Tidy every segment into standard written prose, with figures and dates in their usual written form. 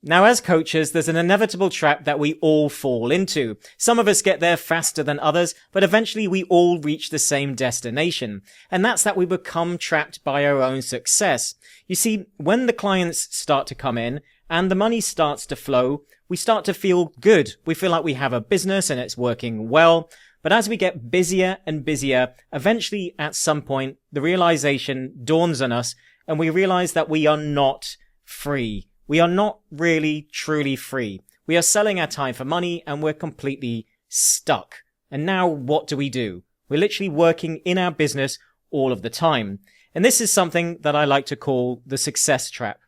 Now, as coaches, there's an inevitable trap that we all fall into. Some of us get there faster than others, but eventually we all reach the same destination. And that's that we become trapped by our own success. You see, when the clients start to come in and the money starts to flow, we start to feel good. We feel like we have a business and it's working well. But as we get busier and busier, eventually at some point, the realization dawns on us and we realize that we are not free. We are not really truly free. We are selling our time for money and we're completely stuck. And now what do? We're literally working in our business all of the time. And this is something that I like to call the success trap.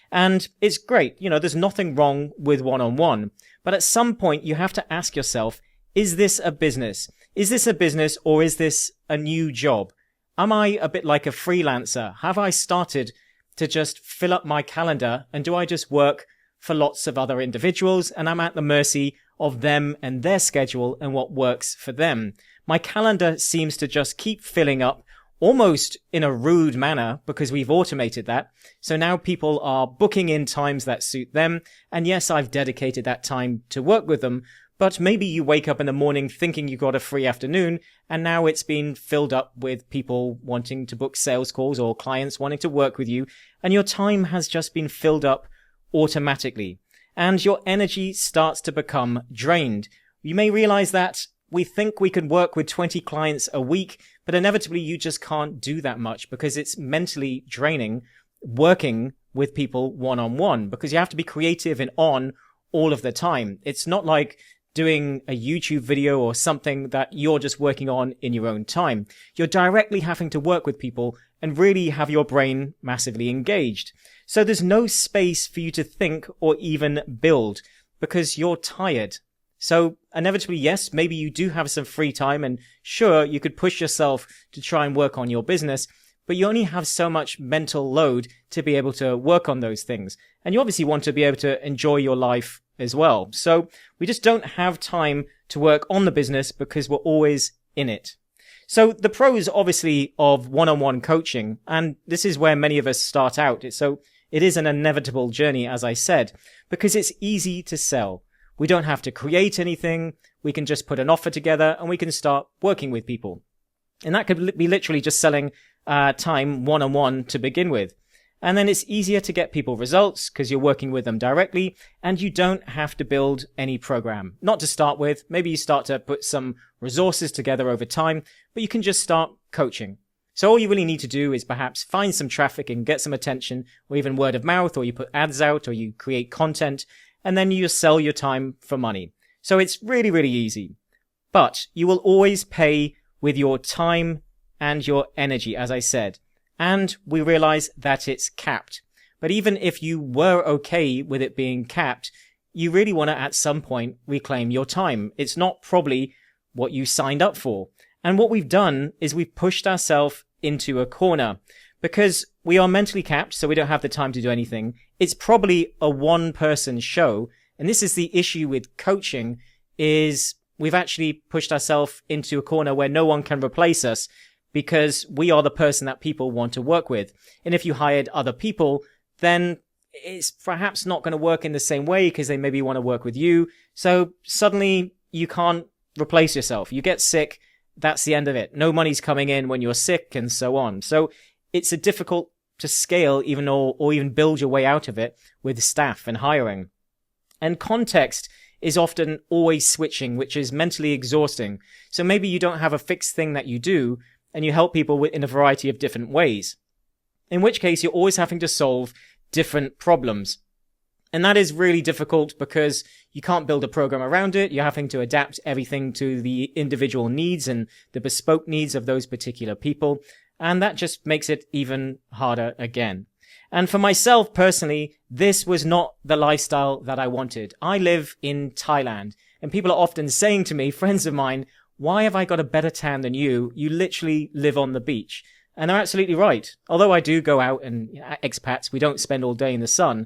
And it's great. There's nothing wrong with one-on-one. But at some point you have to ask yourself, is this a business? Is this a business or is this a new job? Am I a bit like a freelancer? Have I started to just fill up my calendar and do I just work for lots of other individuals and I'm at the mercy of them and their schedule and what works for them? My calendar seems to just keep filling up almost in a rude manner because we've automated that. So now people are booking in times that suit them. And yes, I've dedicated that time to work with them. But maybe you wake up in the morning thinking you got a free afternoon and now it's been filled up with people wanting to book sales calls or clients wanting to work with you and your time has just been filled up automatically and your energy starts to become drained. You may realize that we think we can work with 20 clients a week, but inevitably you just can't do that much because it's mentally draining working with people one-on-one because you have to be creative and on all of the time. It's not like doing a YouTube video or something that you're just working on in your own time. You're directly having to work with people and really have your brain massively engaged. So there's no space for you to think or even build because you're tired. So inevitably, yes, maybe you do have some free time and sure, you could push yourself to try and work on your business, but you only have so much mental load to be able to work on those things. And you obviously want to be able to enjoy your life as well. So we just don't have time to work on the business because we're always in it. So the pros, obviously, of one-on-one coaching, and this is where many of us start out. So it is an inevitable journey, as I said, because it's easy to sell. We don't have to create anything. We can just put an offer together and we can start working with people. And that could be literally just selling time one-on-one to begin with. And then it's easier to get people results because you're working with them directly and you don't have to build any program. Not to start with. Maybe you start to put some resources together over time, but you can just start coaching. So all you really need to do is perhaps find some traffic and get some attention or even word of mouth, or you put ads out or you create content and then you sell your time for money. So it's really, really easy. But you will always pay with your time and your energy, as I said. And we realize that it's capped. But even if you were okay with it being capped, you really want to at some point reclaim your time. It's not probably what you signed up for. And what we've done is we've pushed ourselves into a corner because we are mentally capped, so we don't have the time to do anything. It's probably a one-person show. And this is the issue with coaching, is we've actually pushed ourselves into a corner where no one can replace us, because we are the person that people want to work with. And if you hired other people, then it's perhaps not going to work in the same way because they maybe want to work with you. So suddenly you can't replace yourself. You get sick, that's the end of it. No money's coming in when you're sick and so on. So it's a difficult to scale even or even build your way out of it with staff and hiring. And context is often always switching, which is mentally exhausting. So maybe you don't have a fixed thing that you do, and you help people in a variety of different ways, in which case you're always having to solve different problems. And that is really difficult because you can't build a program around it. You're having to adapt everything to the individual needs and the bespoke needs of those particular people. And that just makes it even harder again. And for myself personally, this was not the lifestyle that I wanted. I live in Thailand and people are often saying to me, friends of mine, why have I got a better tan than you? You literally live on the beach. And they're absolutely right. Although I do go out and expats, we don't spend all day in the sun,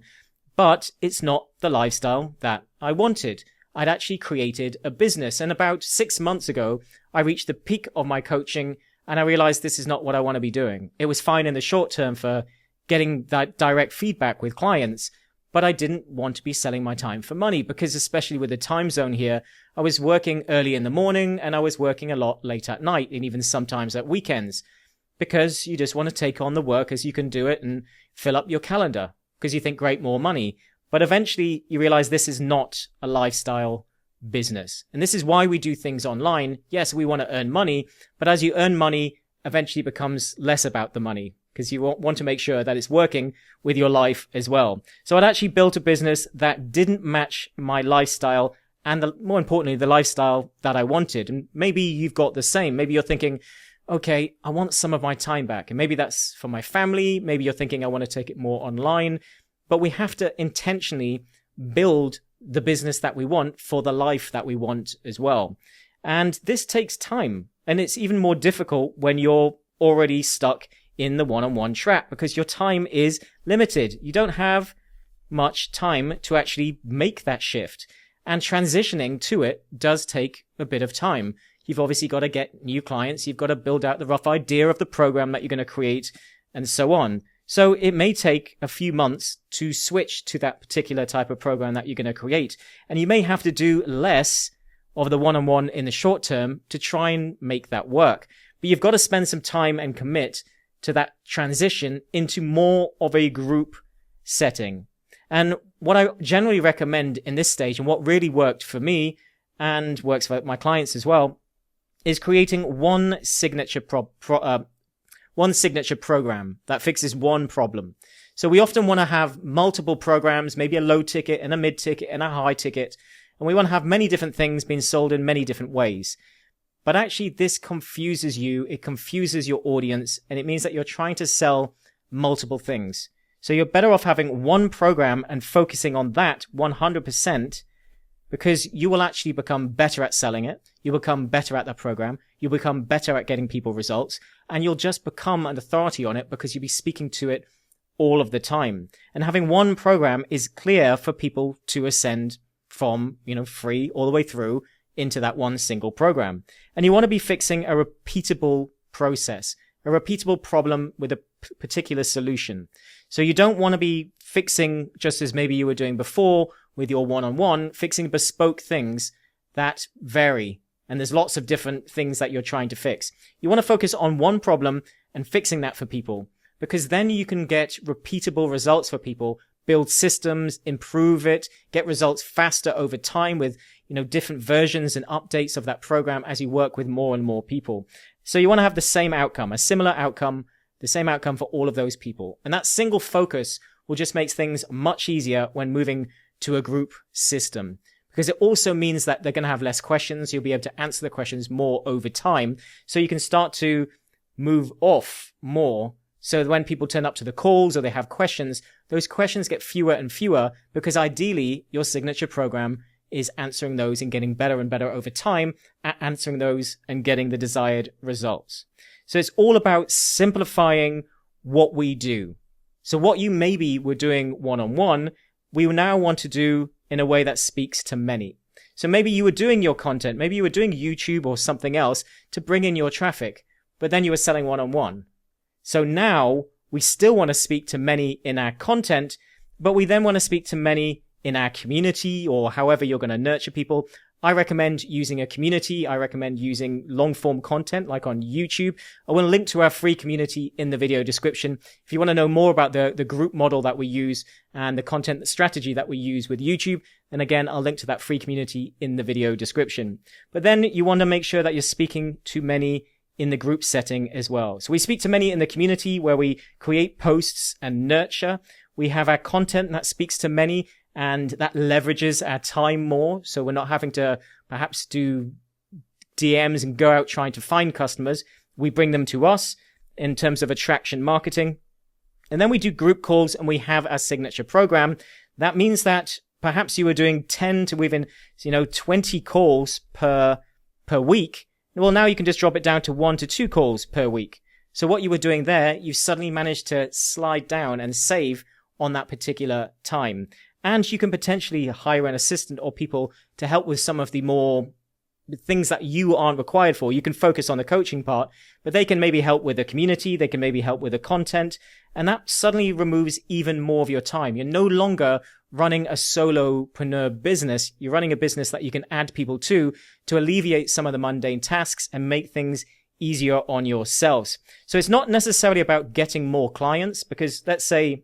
but it's not the lifestyle that I wanted. I'd actually created a business. And about 6 months ago, I reached the peak of my coaching and I realized this is not what I want to be doing. It was fine in the short term for getting that direct feedback with clients, but I didn't want to be selling my time for money because, especially with the time zone here, I was working early in the morning and I was working a lot late at night and even sometimes at weekends, because you just want to take on the work as you can do it and fill up your calendar because you think, great, more money. But eventually you realize this is not a lifestyle business. And this is why we do things online. Yes, we want to earn money, but as you earn money, eventually becomes less about the money because you want to make sure that it's working with your life as well. So I'd actually built a business that didn't match my lifestyle and more importantly, the lifestyle that I wanted. And maybe you've got the same. Maybe you're thinking, okay, I want some of my time back. And maybe that's for my family. Maybe you're thinking I want to take it more online. But we have to intentionally build the business that we want for the life that we want as well. And this takes time. And it's even more difficult when you're already stuck in the one-on-one trap because your time is limited. You don't have much time to actually make that shift. And transitioning to it does take a bit of time. You've obviously got to get new clients. You've got to build out the rough idea of the program that you're going to create and so on. So it may take a few months to switch to that particular type of program that you're going to create. And you may have to do less of the one-on-one in the short term to try and make that work. But you've got to spend some time and commit to that transition into more of a group setting. And what I generally recommend in this stage, and what really worked for me and works for my clients as well, is creating one signature program that fixes one problem. So we often want to have multiple programs, maybe a low ticket and a mid ticket and a high ticket. And we want to have many different things being sold in many different ways. But actually this confuses you. It confuses your audience. And it means that you're trying to sell multiple things. So you're better off having one program and focusing on that 100%, because you will actually become better at selling it. You'll become better at that program. You'll become better at getting people results. And you'll just become an authority on it because you'll be speaking to it all of the time. And having one program is clear for people to ascend from, free all the way through into that one single program. And you want to be fixing a repeatable process, a repeatable problem with a particular solution. So you don't want to be fixing just as maybe you were doing before with your one-on-one, fixing bespoke things that vary. And there's lots of different things that you're trying to fix. You want to focus on one problem and fixing that for people, because then you can get repeatable results for people, build systems, improve it, get results faster over time with, different versions and updates of that program as you work with more and more people. So you want to have the same outcome, a similar outcome, the same outcome for all of those people. And that single focus will just make things much easier when moving to a group system, because it also means that they're going to have less questions. You'll be able to answer the questions more over time. So you can start to move off more. So when people turn up to the calls or they have questions, those questions get fewer and fewer, because ideally your signature program is answering those and getting better and better over time at answering those and getting the desired results. So it's all about simplifying what we do. So what you maybe were doing one-on-one, we now want to do in a way that speaks to many. So maybe you were doing your content, maybe you were doing YouTube or something else to bring in your traffic, but then you were selling one-on-one. So now we still want to speak to many in our content, but we then want to speak to many in our community or however you're going to nurture people. I recommend using a community. I recommend using long form content like on YouTube. I will link to our free community in the video description. If you want to know more about the group model that we use and the content strategy that we use with YouTube, then again, I'll link to that free community in the video description. But then you want to make sure that you're speaking to many in the group setting as well. So we speak to many in the community where we create posts and nurture. We have our content that speaks to many, and that leverages our time more. So we're not having to perhaps do DMs and go out trying to find customers. We bring them to us in terms of attraction marketing. And then we do group calls and we have our signature program. That means that perhaps you were doing 10 to even, 20 calls per week. Well, now you can just drop it down to 1 to 2 calls per week. So what you were doing there, you suddenly managed to slide down and save on that particular time. And you can potentially hire an assistant or people to help with some of the more things that you aren't required for. You can focus on the coaching part, but they can maybe help with the community. They can maybe help with the content. And that suddenly removes even more of your time. You're no longer running a solopreneur business. You're running a business that you can add people to alleviate some of the mundane tasks and make things easier on yourselves. So it's not necessarily about getting more clients, because let's say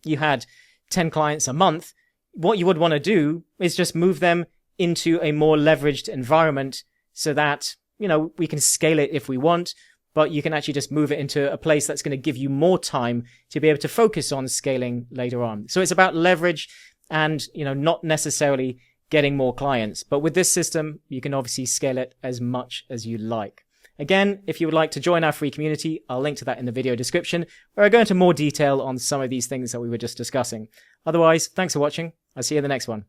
you had 10 clients a month. What you would want to do is just move them into a more leveraged environment so that, we can scale it if we want, but you can actually just move it into a place that's going to give you more time to be able to focus on scaling later on. So it's about leverage and, not necessarily getting more clients. But with this system, you can obviously scale it as much as you like. Again, if you would like to join our free community, I'll link to that in the video description, where I go into more detail on some of these things that we were just discussing. Otherwise, thanks for watching. I'll see you in the next one.